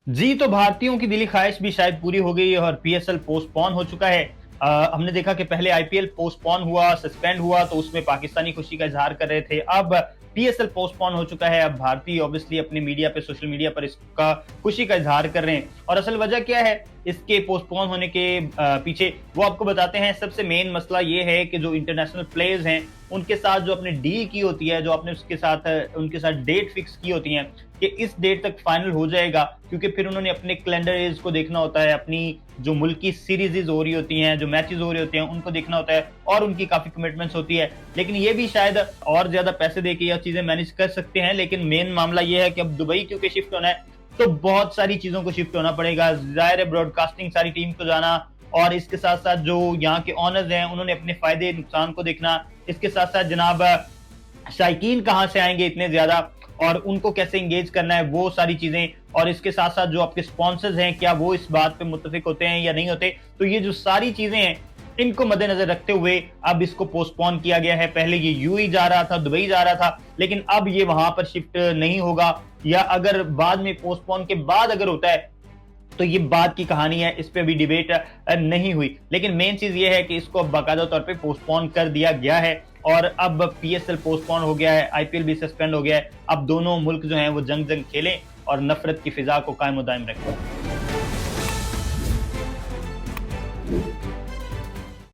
जी, तो भारतीयों की दिली ख्वाहिश भी शायद पूरी हो गई है और पीएसएल पोस्टपोन हो चुका है। हमने देखा कि पहले आईपीएल पोस्टपोन हुआ, सस्पेंड हुआ तो उसमें पाकिस्तानी खुशी का इज़हार कर रहे थे। अब पीएसएल पोस्टपोन हो चुका है। अब भारतीय ऑब्वियसली अपनी मीडिया पे, सोशल मीडिया पर इसका खुशी का इज़हार कर रहे हैं। और असल वजह क्या है इसके पोस्टपोन होने के पीछे, वो आपको बताते हैं। सबसे मेन मसला ये है कि जो इंटरनेशनल प्लेयर्स हैं, उनके साथ जो आपने डील की होती है, जो आपने उसके साथ उनके साथ डेट फिक्स की होती है कि इस डेट तक फाइनल हो जाएगा, क्योंकि फिर उन्होंने अपने कैलेंडर को देखना होता है, अपनी जो मुल्की सीरीज़ हो रही होती हैं, जो मैचेज़ हो रहे होते हैं, उनको देखना होता है और उनकी काफ़ी कमिटमेंट्स होती है। लेकिन ये भी शायद और ज़्यादा पैसे देके ये चीज़ें मैनेज कर सकते हैं, लेकिन मेन मामला ये है कि अब दुबई क्योंकि शिफ्ट होना है, तो बहुत सारी चीज़ों को शिफ्ट होना पड़ेगा। ज़ाहिर है ब्रॉडकास्टिंग सारी टीम को जाना और इसके साथ-साथ जो यहाँ के ओनर्स हैं, उन्होंने अपने फ़ायदे नुकसान को देखना। इसके साथ-साथ जनाब शायकीन कहाँ से आएँगे इतने ज़्यादा और उनको कैसे एंगेज करना है, वो सारी चीज़ें। और इसके साथ-साथ जो आपके स्पॉन्सर्स हैं, क्या वो इस बात पे मुत्तफ़िक होते हैं या नहीं होते? तो ये जो सारी चीज़ें हैं, इनको मद्देनज़र रखते हुए अब इसको पोस्टपोन किया गया है। पहले ये यूएई जा रहा था, दुबई जा रहा था, लेकिन अब ये वहाँ पर शिफ्ट नहीं होगा, या अगर बाद में पोस्टपोन के बाद अगर होता है, तो ये बाद की कहानी है, इस पे अभी डिबेट नहीं हुई। लेकिन मेन चीज़ ये है कि इसको अब बाकायदा तौर पे पोस्टपोन कर दिया गया है और अब पीएसएल पोस्टपोन हो गया है, आईपीएल भी सस्पेंड हो गया है। अब दोनों मुल्क जो हैं वो जंग-जंग खेलें और नफ़रत की फ़िज़ा को कायम-ओ-दायम रखें।